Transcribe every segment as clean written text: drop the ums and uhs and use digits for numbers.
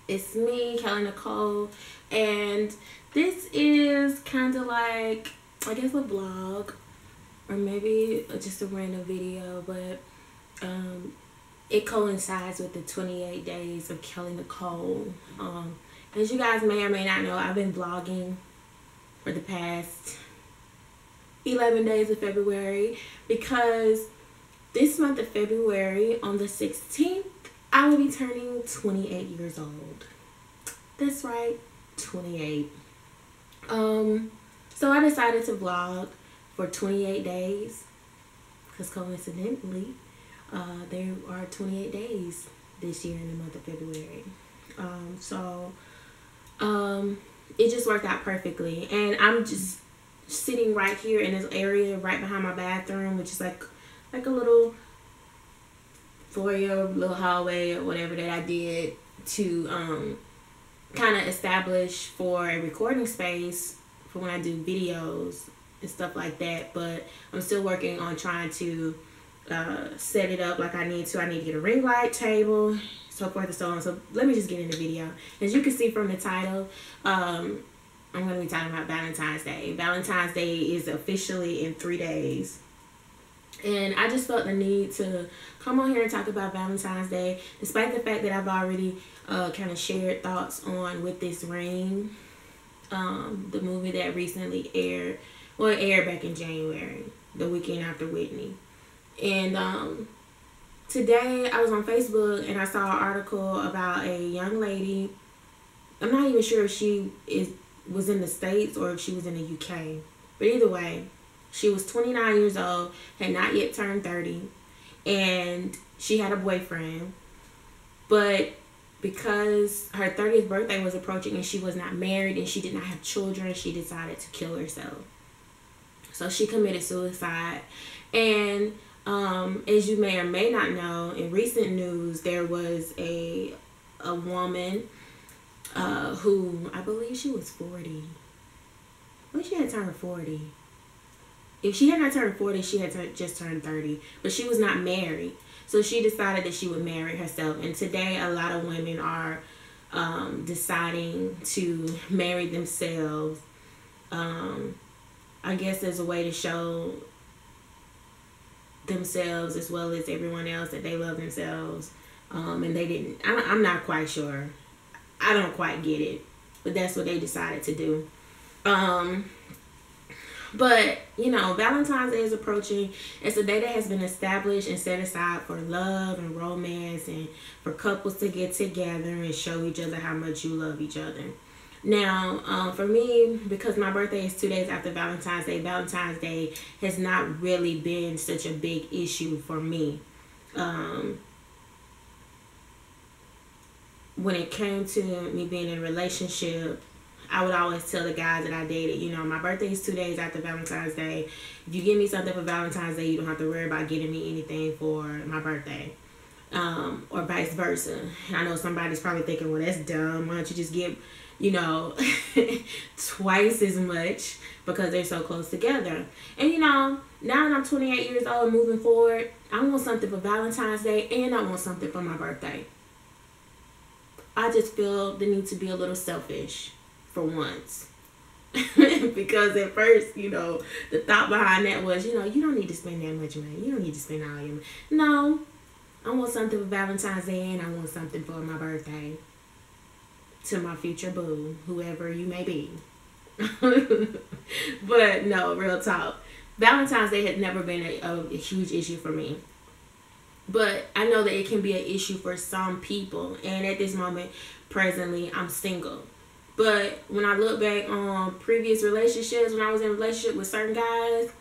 It's me, Kelly Nicole, and this is kind of like, I guess, a vlog, or maybe just a random video, but it coincides with the 28 days of Kelly Nicole. As you guys may or may not know, I've been vlogging for the past 11 days of February because this month of February, on the 16th, I will be turning 28 years old. That's right, 28. So I decided to vlog for 28 days because coincidentally, there are 28 days this year in the month of February. It just worked out perfectly, and I'm just sitting right here in this area right behind my bathroom, which is like a little foyer, little hallway or whatever that I did to kind of establish for a recording space for when I do videos and stuff like that. But I'm still working on trying to set it up like I need to. I need to get a ring light table, so forth and so on. So let me just get in the video. As you can see from the title, I'm going to be talking about Valentine's Day. Valentine's Day is officially in 3 days. And I just felt the need to come on here and talk about Valentine's Day, despite the fact that I've already kind of shared thoughts on With This Ring, the movie that recently aired. Well, it aired back in January, the weekend after Whitney. And today I was on Facebook and I saw an article about a young lady. I'm not even sure if she was in the States or if she was in the UK. But either way, she was 29 years old, had not yet turned 30, and she had a boyfriend. But because her 30th birthday was approaching and she was not married and she did not have children, she decided to kill herself. So she committed suicide. And as you may or may not know, in recent news, there was a woman who, I believe she was 40. Well, she had turned 40. If she had not turned 40, she had just turned 30. But she was not married. So she decided that she would marry herself. And today, a lot of women are deciding to marry themselves. I guess as a way to show themselves as well as everyone else that they love themselves. And they didn't. I'm not quite sure. I don't quite get it. But that's what they decided to do. But, you know, Valentine's Day is approaching. It's a day that has been established and set aside for love and romance and for couples to get together and show each other how much you love each other. Now, for me, because my birthday is 2 days after Valentine's Day has not really been such a big issue for me. When it came to me being in a relationship, I would always tell the guys that I dated, you know, my birthday is 2 days after Valentine's Day. If you give me something for Valentine's Day, you don't have to worry about getting me anything for my birthday. Or vice versa. And I know somebody's probably thinking, well, that's dumb. Why don't you just give, you know, twice as much because they're so close together. And, you know, now that I'm 28 years old moving forward, I want something for Valentine's Day and I want something for my birthday. I just feel the need to be a little selfish for once. Because at first, you know, the thought behind that was, you know, you don't need to spend that much money. You don't need to spend all your money. No, I want something for Valentine's Day and I want something for my birthday. To my future boo, whoever you may be. But no, real talk. Valentine's Day has never been a huge issue for me. But I know that it can be an issue for some people. And at this moment, presently, I'm single. But when I look back on previous relationships, when I was in a relationship with certain guys,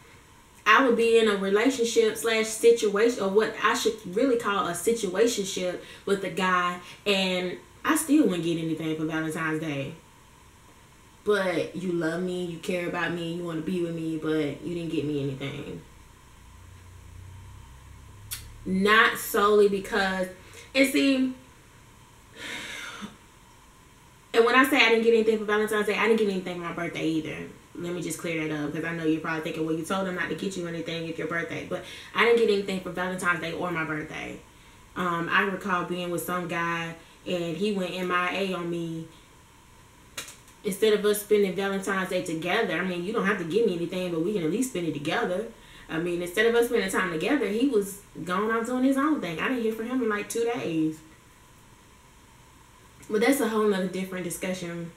I would be in a relationship / situation, or what I should really call a situationship with a guy, and I still wouldn't get anything for Valentine's Day. But you love me, you care about me, you want to be with me, but you didn't get me anything. Not solely because, and see, and when I say I didn't get anything for Valentine's Day, I didn't get anything for my birthday either. Let me just clear that up, because I know you're probably thinking, well, you told them not to get you anything if your birthday. But I didn't get anything for Valentine's Day or my birthday. I recall being with some guy and he went MIA on me, instead of us spending Valentine's Day together, I mean, you don't have to give me anything, but we can at least spend it together. I mean, instead of us spending time together, he was gone out doing his own thing. I didn't hear from him in like 2 days. But that's a whole nother different discussion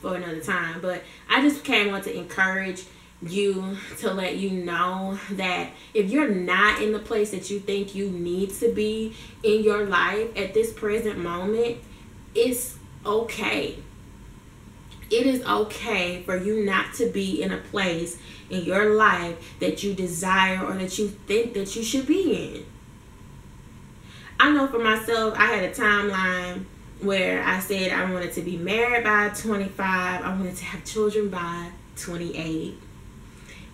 for another time. But I just came on to encourage you, to let you know that if you're not in the place that you think you need to be in your life at this present moment, it's okay. It is okay for you not to be in a place in your life that you desire or that you think that you should be in. I know for myself, I had a timeline where I said I wanted to be married by 25. I wanted to have children by 28.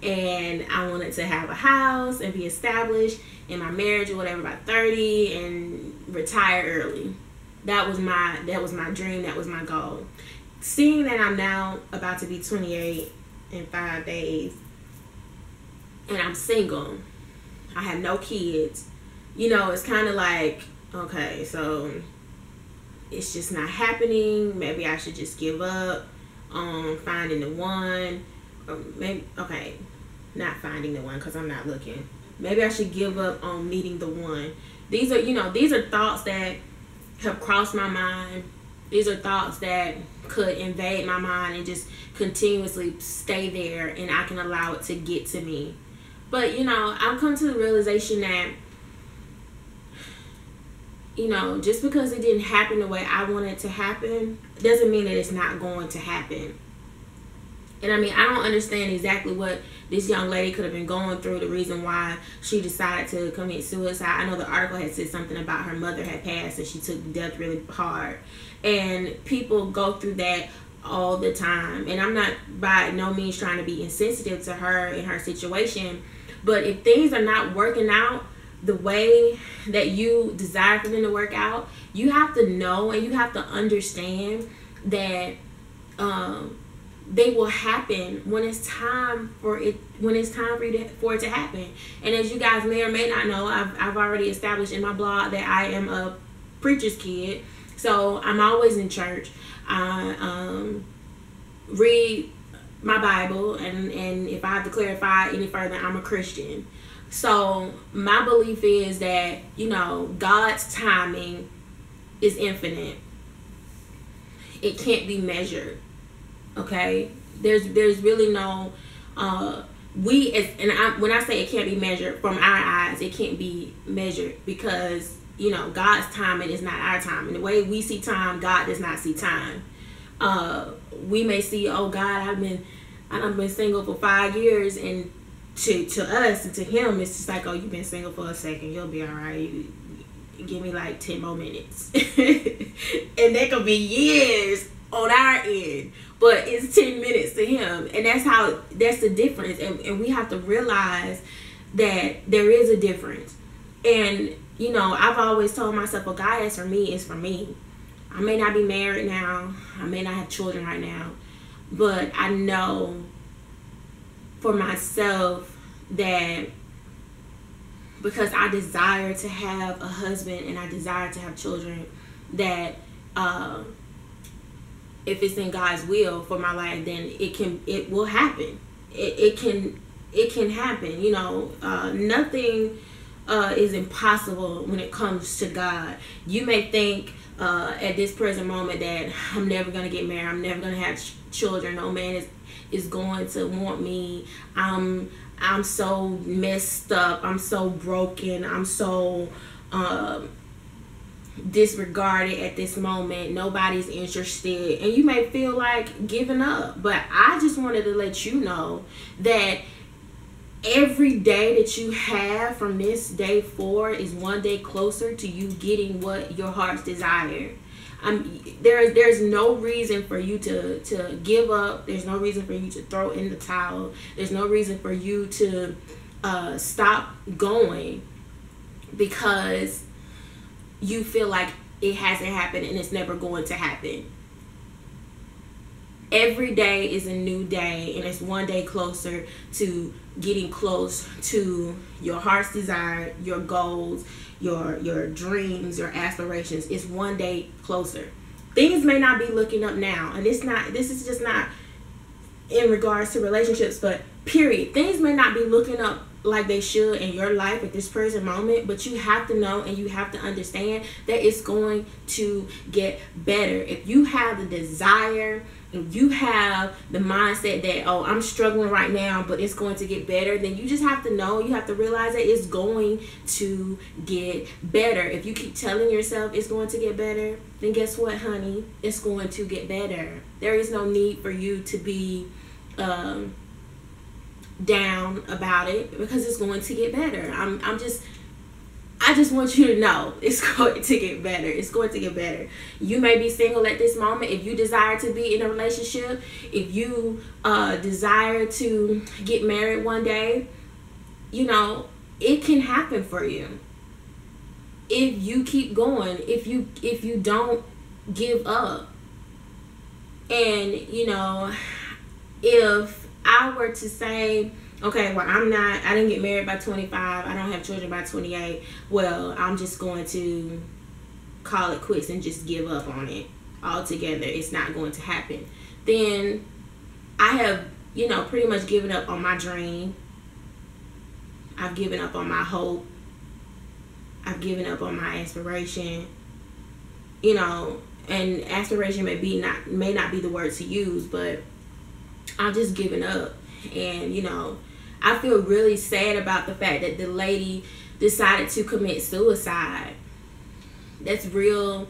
And I wanted to have a house and be established in my marriage or whatever by 30 and retire early. That was my dream. That was my goal. Seeing that I'm now about to be 28 in 5 days and I'm single, I have no kids, you know, it's kind of like, okay, so it's just not happening. Maybe I should just give up on finding the one. Or maybe, okay, not finding the one because I'm not looking. Maybe I should give up on meeting the one. These are, you know, these are thoughts that have crossed my mind. These are thoughts that could invade my mind and just continuously stay there, and I can allow it to get to me. But, you know, I've come to the realization that, you know, just because it didn't happen the way I wanted it to happen doesn't mean that it's not going to happen. And I mean, I don't understand exactly what this young lady could have been going through, the reason why she decided to commit suicide. I know the article had said something about her mother had passed and she took death really hard. And people go through that all the time. And I'm not by no means trying to be insensitive to her and her situation. But if things are not working out the way that you desire for them to work out, you have to know and you have to understand that they will happen when it's time for it. When it's time for it to happen. And as you guys may or may not know, I've already established in my blog that I am a preacher's kid. So I'm always in church. I read my Bible, and if I have to clarify any further, I'm a Christian. So my belief is that, you know, God's timing is infinite. It can't be measured. Okay, there's really no when I say it can't be measured from our eyes, it can't be measured because, you know, God's timing is not our time. And the way we see time, God does not see time. We may see, oh God, I've been single for 5 years, and to us and to him, it's just like, oh, you've been single for a second, you'll be all right. You give me like 10 more minutes, and that could be years on our end, but it's 10 minutes to him. And that's the difference. And we have to realize that there is a difference. And, you know, I've always told myself, what God has for me is for me. I may not be married now, I may not have children right now, but I know for myself that because I desire to have a husband and I desire to have children, that if it's in God's will for my life, then it will happen. It can happen. You know, nothing is impossible when it comes to God. You may think at this present moment that I'm never gonna get married, I'm never gonna have children, no man is going to want me, I'm so messed up, I'm so broken, I'm so disregarded at this moment, nobody's interested, and you may feel like giving up. But I just wanted to let you know that every day that you have from this day forward is one day closer to you getting what your heart's desire. There's no reason for you to give up. There's no reason for you to throw in the towel. There's no reason for you to stop going because you feel like it hasn't happened and it's never going to happen. Every day is a new day, and it's one day closer to getting close to your heart's desire, your goals, your dreams, your aspirations. It's one day closer. Things may not be looking up now, and this is just not in regards to relationships, but period. Things may not be looking up like they should in your life at this present moment, but you have to know and you have to understand that it's going to get better. If you have the desire, if you have the mindset that, oh, I'm struggling right now, but it's going to get better, then you just have to know, you have to realize that it's going to get better. If you keep telling yourself it's going to get better, then guess what, honey? It's going to get better. There is no need for you to be down about it, because it's going to get better. I just want you to know it's going to get better. It's going to get better. You may be single at this moment. If you desire to be in a relationship, if you desire to get married one day, you know, it can happen for you. If you keep going, if you don't give up. And, you know, if I were to say, okay, well, I didn't get married by 25, I don't have children by 28, well, I'm just going to call it quits and just give up on it altogether, it's not going to happen, then I have, you know, pretty much given up on my dream. I've given up on my hope. I've given up on my aspiration. You know, and aspiration may not be the word to use, but I've just given up. And, you know, I feel really sad about the fact that the lady decided to commit suicide. That's real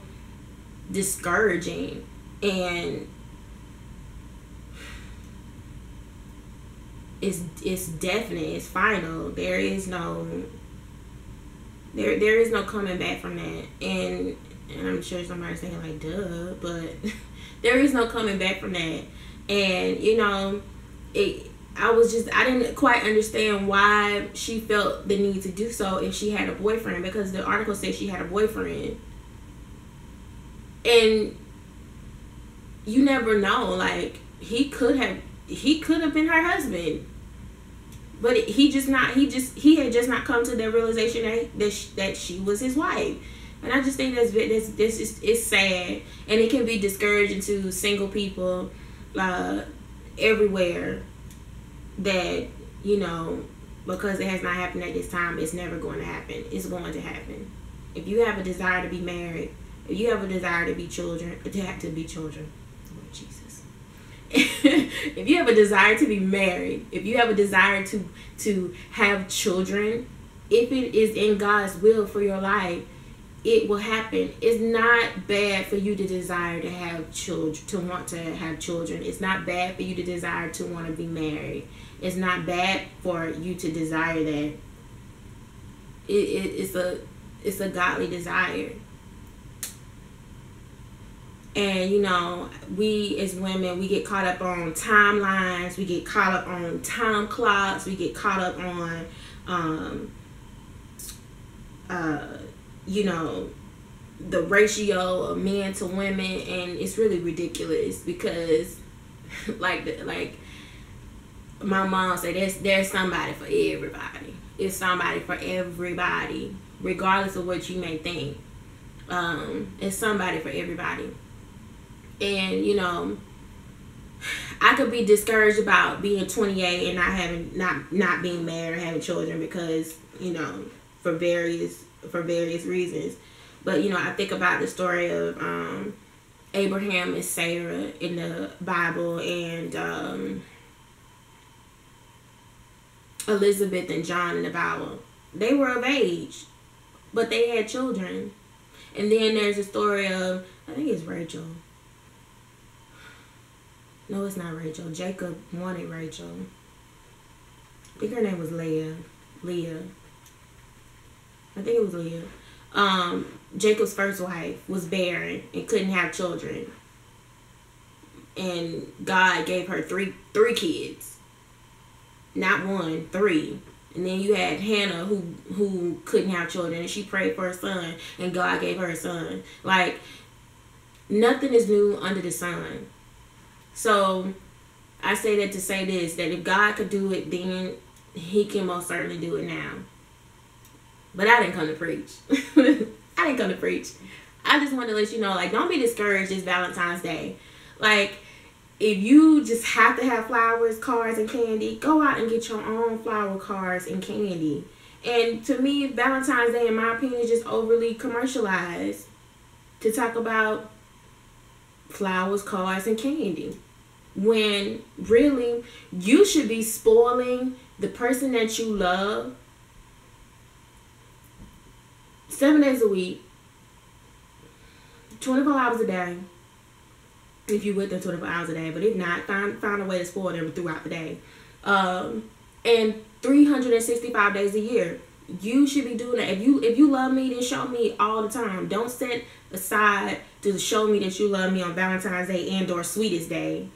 discouraging. And it's definite, it's final. There is no coming back from that. And I'm sure somebody's saying like, duh, but there is no coming back from that. And, you know, I didn't quite understand why she felt the need to do so if she had a boyfriend, because the article said she had a boyfriend. And you never know, like, he could have been her husband, but he had just not come to the realization that she was his wife. And I just think it's sad, and it can be discouraging to single people everywhere, that, you know, because it has not happened at this time, it's never going to happen. It's going to happen. If you have a desire to be married, if you have a desire to be children, Lord Jesus. If you have a desire to be married, if you have a desire to have children, if it is in God's will for your life, it will happen. It's not bad for you to desire to have children, to want to have children. It's not bad for you to desire to want to be married. It's not bad for you to desire that. It's a godly desire. And, you know, we as women, we get caught up on timelines, we get caught up on time clocks, we get caught up on you know, the ratio of men to women, and it's really ridiculous, because like my mom said, there's somebody for everybody. It's somebody for everybody, regardless of what you may think. It's somebody for everybody. And, you know, I could be discouraged about being 28 and not being married or having children, because, you know, for various reasons. But, you know, I think about the story of Abraham and Sarah in the Bible, and Elizabeth and John in the Bible. They were of age, but they had children. And then there's a story of, I think it's Rachel. No, it's not Rachel. Jacob wanted Rachel. I think her name was Leah. I think it was Leah. Jacob's first wife was barren and couldn't have children. And God gave her three kids. Not one, three. And then you had Hannah who couldn't have children, and she prayed for a son, and God gave her a son. Like, nothing is new under the sun. So I say that to say this, that if God could do it then, he can most certainly do it now. But I didn't come to preach. I didn't come to preach. I just want to let you know, like, don't be discouraged this Valentine's Day. Like, if you just have to have flowers, cards, and candy, go out and get your own flower, cards, and candy. And to me, Valentine's Day, in my opinion, is just overly commercialized to talk about flowers, cards, and candy. When really, you should be spoiling the person that you love 7 days a week, 24 hours a day. If you with them 24 hours a day, but if not, find a way to spoil them throughout the day. And 365 days a year. You should be doing that. If you love me, then show me all the time. Don't set aside to show me that you love me on Valentine's Day and or Sweetest Day.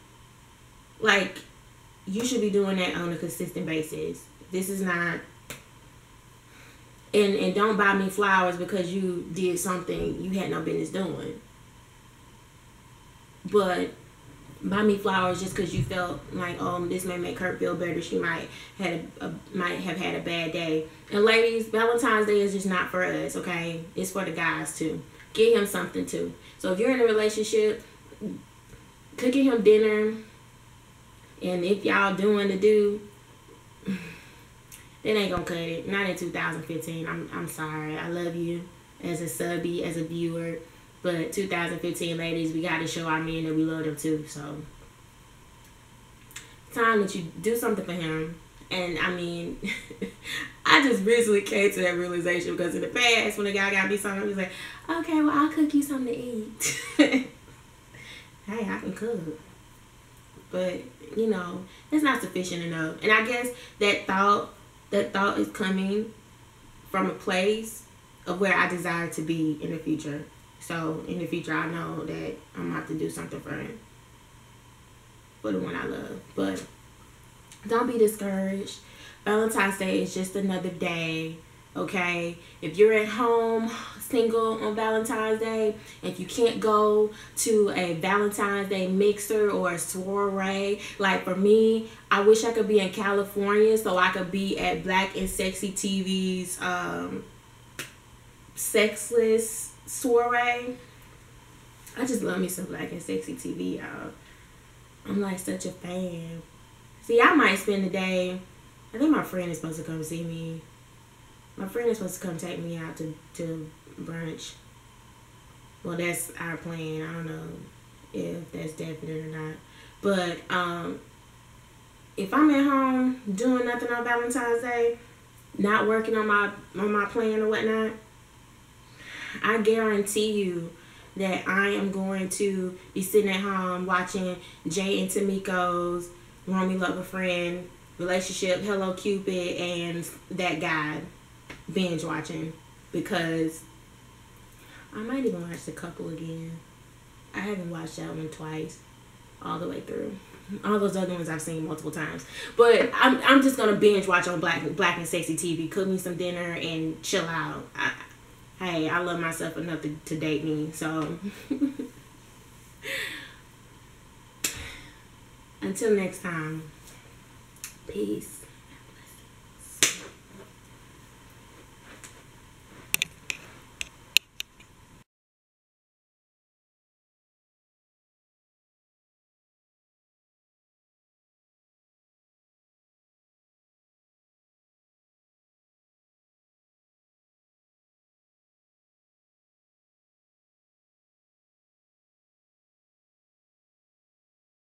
Like, you should be doing that on a consistent basis. This is not. And don't buy me flowers because you did something you had no business doing. But buy me flowers just because you felt like, oh, this may make her feel better. She might have had a bad day. And ladies, Valentine's Day is just not for us, okay? It's for the guys too. Get him something too. So if you're in a relationship, cooking him dinner, and if y'all doing the do, it ain't gonna cut it. Not in 2015. I'm sorry. I love you as a subby, as a viewer. But 2015, ladies, we got to show our men that we love them too. So, time that you do something for him. And I mean, I just recently came to that realization because in the past, when a guy got me something, he was like, okay, well, I'll cook you something to eat. Hey, I can cook. But, you know, it's not sufficient enough. And I guess that thought is coming from a place of where I desire to be in the future. So, in the future, I know that I'm going to have to do something for him. For the one I love. But don't be discouraged. Valentine's Day is just another day, okay? If you're at home single on Valentine's Day, if you can't go to a Valentine's Day mixer or a soiree, like for me, I wish I could be in California so I could be at Black and Sexy TV's Sexless soiree. I just love me some Black and Sexy TV, y'all. I'm like such a fan. See, I might spend the day. I think my friend is supposed to come see me. My friend is supposed to come take me out to brunch. Well, that's our plan. I don't know if that's definite or not. But if I'm at home doing nothing on Valentine's Day, not working on my plan or whatnot, I guarantee you that I am going to be sitting at home watching Jay and Tamiko's Romy Lover Friend relationship, Hello Cupid, and That Guy binge watching, because I might even watch The Couple again. I haven't watched that one twice all the way through. All those other ones I've seen multiple times. But I'm just gonna binge watch on Black and Sexy TV, cook me some dinner and chill out. Hey, I love myself enough to date me, so until next time, peace.